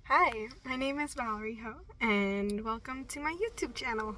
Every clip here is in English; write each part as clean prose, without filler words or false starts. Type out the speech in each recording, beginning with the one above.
Hi, my name is Valerie Ho, and welcome to my YouTube channel.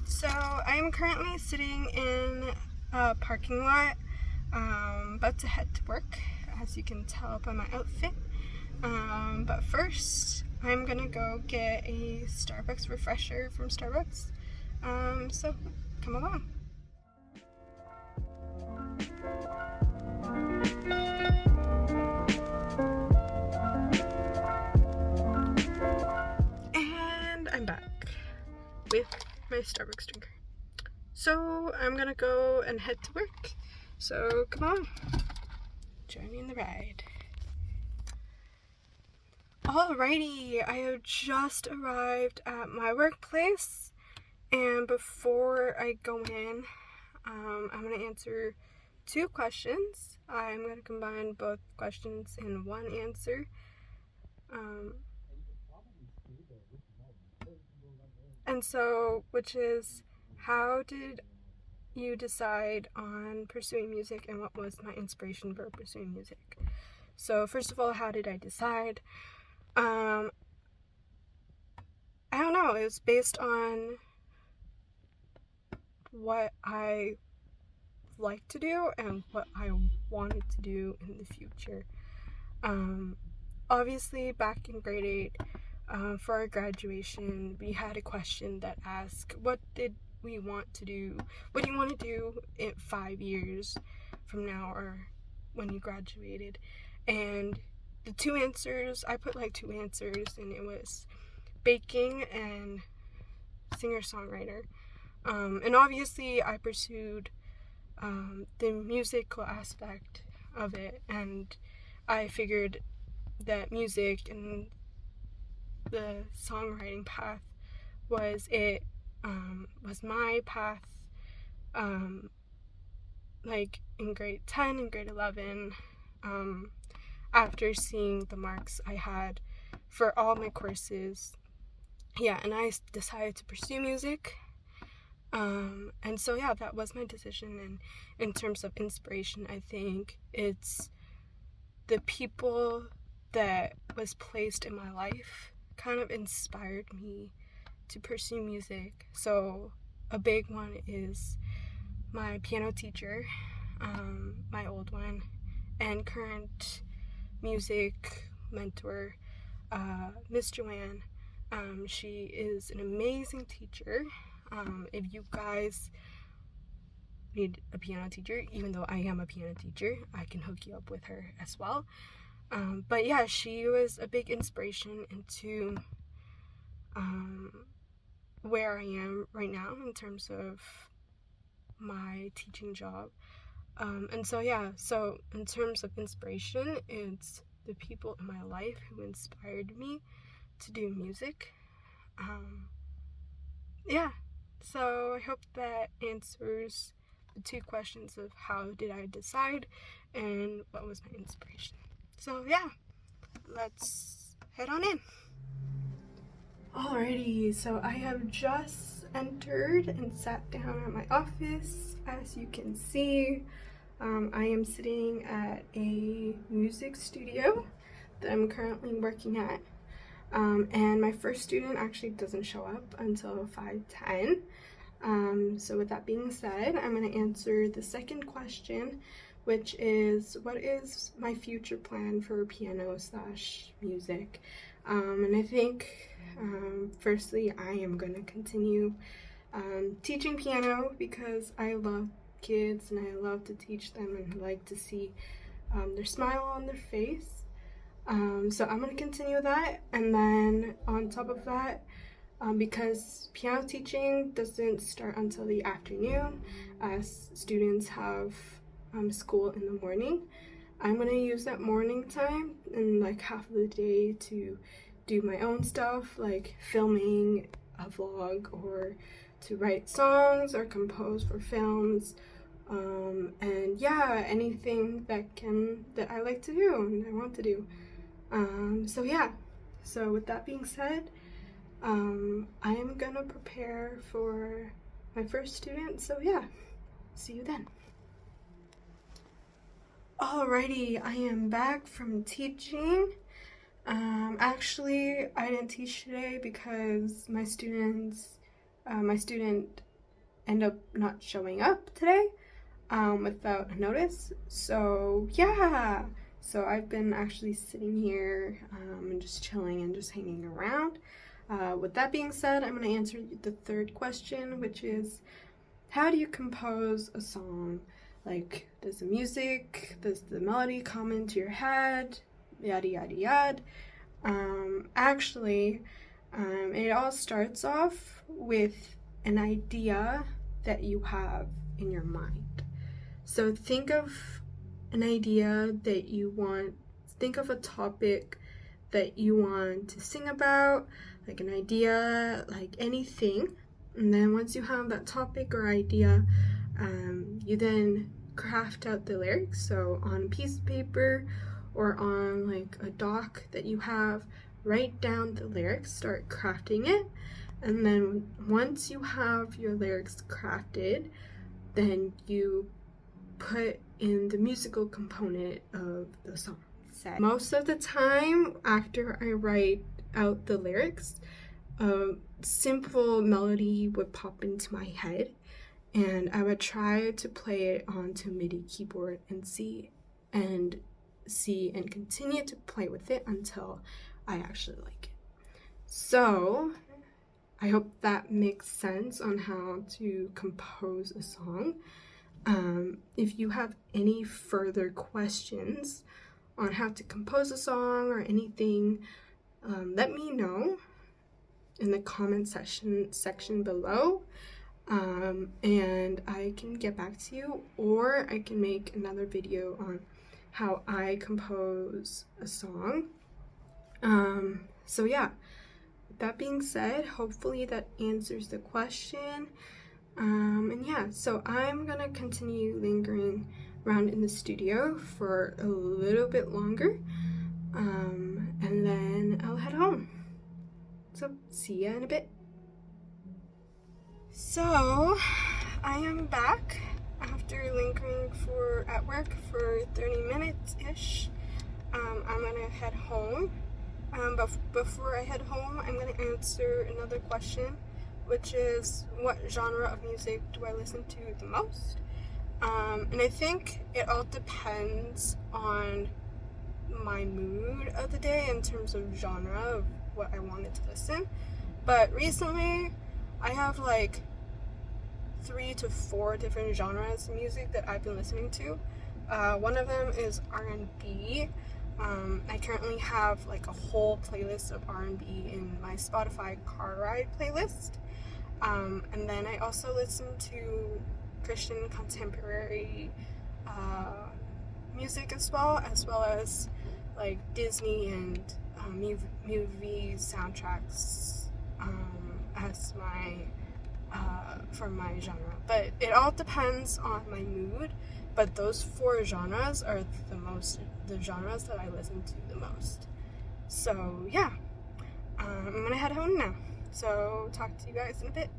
So, I am currently sitting in a parking lot, about to head to work, as you can tell by my outfit. But first, I'm gonna go get a Starbucks refresher from Starbucks. So, come along. And I'm back with my Starbucks drink. So I'm gonna go and head to work. So come on, join me in the ride. Alrighty, I have just arrived at my workplace, and before I go in, I'm gonna answer two questions. I'm gonna combine both questions in one answer. And so, which is, how did you decide on pursuing music, and what was my inspiration for pursuing music? So first of all, how did I decide? I don't know, it was based on what I like to do and what I wanted to do in the future. Obviously back in grade 8, for our graduation, we had a question that asked, what did we want to do? What do you want to do in 5 years from now, or when you graduated? And the two answers, I put like two answers, and it was baking and singer-songwriter. And obviously I pursued the musical aspect of it, and I figured that music and the songwriting path was my path. Like in grade 10 and grade 11, after seeing the marks I had for all my courses, and I decided to pursue music. And so that was my decision. And in terms of inspiration, I think it's the people that was placed in my life kind of inspired me to pursue music. So a big one is my piano teacher, my old one, and current music mentor, Miss Joanne. She is an amazing teacher. If you guys need a piano teacher, even though I am a piano teacher, I can hook you up with her as well. But she was a big inspiration into where I am right now in terms of my teaching job. And so in terms of inspiration, it's the people in my life who inspired me to do music. So I hope that answers the two questions of how did I decide and what was my inspiration. So let's head on in. Alrighty, so I have just entered and sat down at my office. As you can see, I am sitting at a music studio that I'm currently working at. And my first student actually doesn't show up until 5:10. So with that being said, I'm going to answer the second question, which is, what is my future plan for piano/music? And I think, firstly, I am going to continue teaching piano because I love kids and I love to teach them and like to see their smile on their face. So I'm going to continue that, and then on top of that, because piano teaching doesn't start until the afternoon, as students have school in the morning, I'm going to use that morning time and like half of the day to do my own stuff, like filming a vlog, or to write songs or compose for films, and anything that I like to do and I want to do. So with that being said, I am gonna prepare for my first student. So yeah, see you then. Alrighty, I am back from teaching. Actually, I didn't teach today because my student ended up not showing up today without a notice. So yeah, so I've been actually sitting here and just chilling and just hanging around. With that being said, I'm going to answer the third question, which is, how do you compose a song? Like, does the melody come into your head? Yada yada yada. Actually, it all starts off with an idea that you have in your mind. So think of an idea that you want, think of a topic that you want to sing about, like an idea, like anything. And then once you have that topic or idea, you then craft out the lyrics. So on a piece of paper or on like a doc that you have, write down the lyrics, start crafting it. And then once you have your lyrics crafted, then you put in the musical component of the song. Most of the time, after I write out the lyrics, a simple melody would pop into my head, and I would try to play it onto MIDI keyboard and see and continue to play with it until I actually like it. So I hope that makes sense on how to compose a song. If you have any further questions on how to compose a song or anything, let me know in the comment section below, and I can get back to you, or I can make another video on how I compose a song. So yeah, with that being said, hopefully that answers the question. And yeah, so I'm gonna continue lingering around in the studio for a little bit longer, and then I'll head home. So see ya in a bit. So I am back after lingering at work for 30 minutes ish. I'm gonna head home. But before I head home, I'm gonna answer another question, which is, what genre of music do I listen to the most? And I think it all depends on my mood of the day in terms of genre of what I wanted to listen. But recently, I have like 3 to 4 different genres of music that I've been listening to. One of them is R&B. I currently have like a whole playlist of R&B in my Spotify car ride playlist. And then I also listen to Christian contemporary music as well as like Disney and movie soundtracks as my for my genre. But it all depends on my mood. But those 4 genres are the genres that I listen to the most. So yeah, I'm gonna head home now. So talk to you guys in a bit.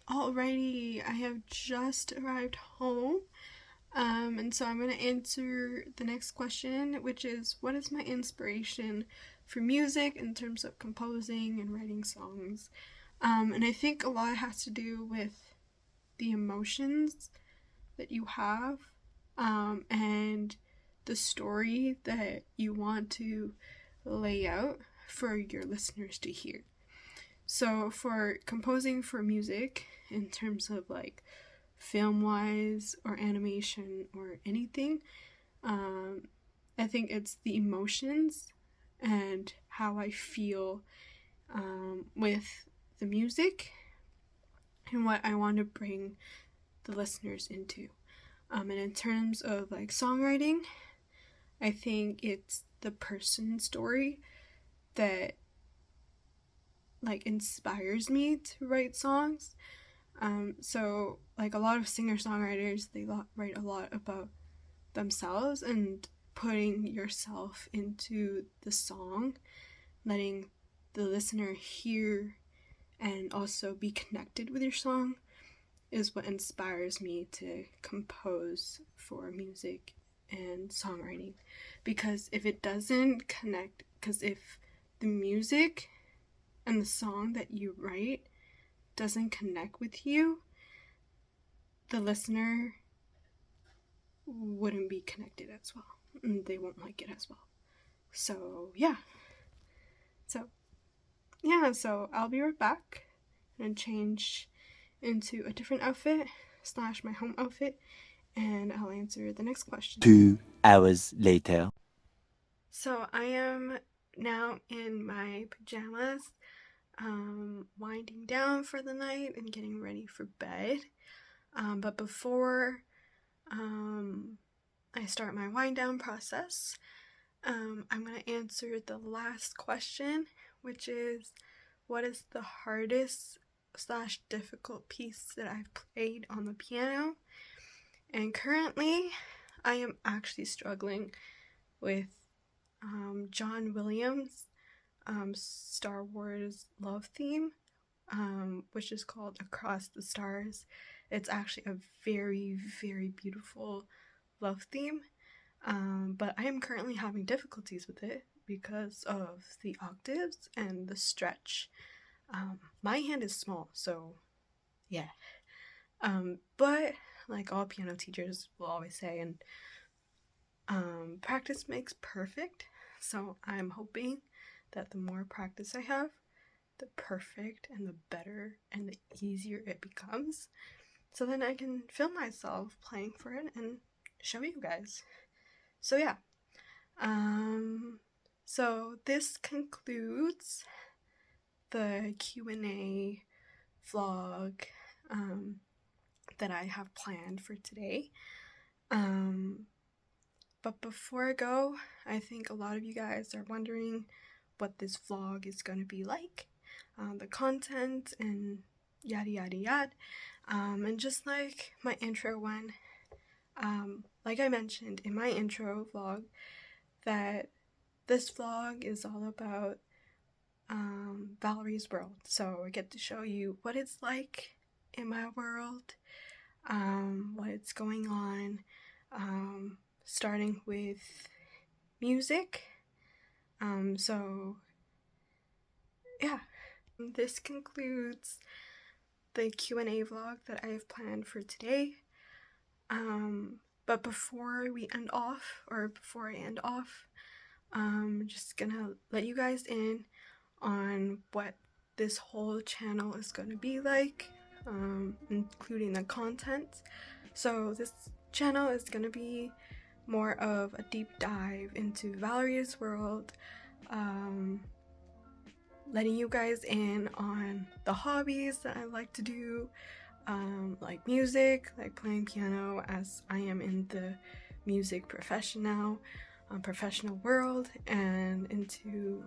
Alrighty, I have just arrived home. And so I'm going to answer the next question, which is, what is my inspiration for music in terms of composing and writing songs? And I think a lot has to do with the emotions that you have, and the story that you want to lay out for your listeners to hear. So for composing for music, in terms of like film-wise or animation or anything, I think it's the emotions and how I feel with the music and what I want to bring the listeners into. And in terms of like songwriting, I think it's the person story that like inspires me to write songs. So like a lot of singer-songwriters, they write a lot about themselves and putting yourself into the song, letting the listener hear and also be connected with your song is what inspires me to compose for music and songwriting. Because if it doesn't connect, because if the music and the song that you write doesn't connect with you, the listener wouldn't be connected as well, and they won't like it as well. So I'll be right back and change into a different outfit / my home outfit, and I'll answer the next question. 2 hours later. So I am now in my pajamas, winding down for the night and getting ready for bed. But before I start my wind down process, I'm going to answer the last question, which is, what is the hardest / difficult piece that I've played on the piano? And currently, I am actually struggling with John Williams' Star Wars love theme, which is called Across the Stars. It's actually a very, very beautiful love theme, but I am currently having difficulties with it because of the octaves and the stretch. My hand is small, so yeah. But like all piano teachers will always say, and practice makes perfect. So I'm hoping that the more practice I have, the perfect and the better and the easier it becomes. So then I can film myself playing for it and show you guys. So yeah. So this concludes the Q&A vlog that I have planned for today. But before I go, I think a lot of you guys are wondering what this vlog is going to be like, the content and yada yada yada. And just like my intro one, like I mentioned in my intro vlog, that this vlog is all about Valerie's world. So I get to show you what it's like in my world, what's going on, starting with music. So yeah, this concludes the Q&A vlog that I have planned for today. But before I end off, I'm just gonna let you guys in on what this whole channel is gonna be like, including the content. So this channel is gonna be more of a deep dive into Valerie's world, letting you guys in on the hobbies that I like to do, like music, like playing piano, as I am in the music professional world, and into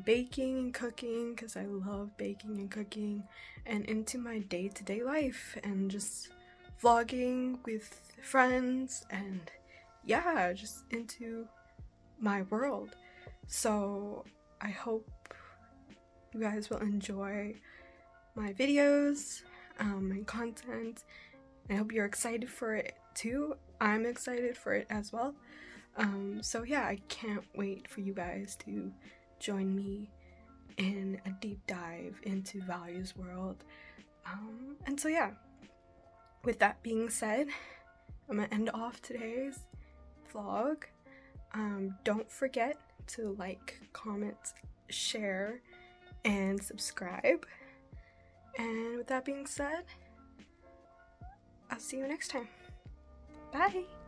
baking and cooking, because I love baking and cooking, and into my day-to-day life and just vlogging with friends, and yeah, just into my world. So I hope you guys will enjoy my videos and content. I hope you're excited for it too. I'm excited for it as well. So yeah, I can't wait for you guys to join me in a deep dive into Valerie's world. And so yeah, with that being said, I'm gonna end off today's vlog. Don't forget to like, comment, share, and subscribe. And with that being said, I'll see you next time. Bye!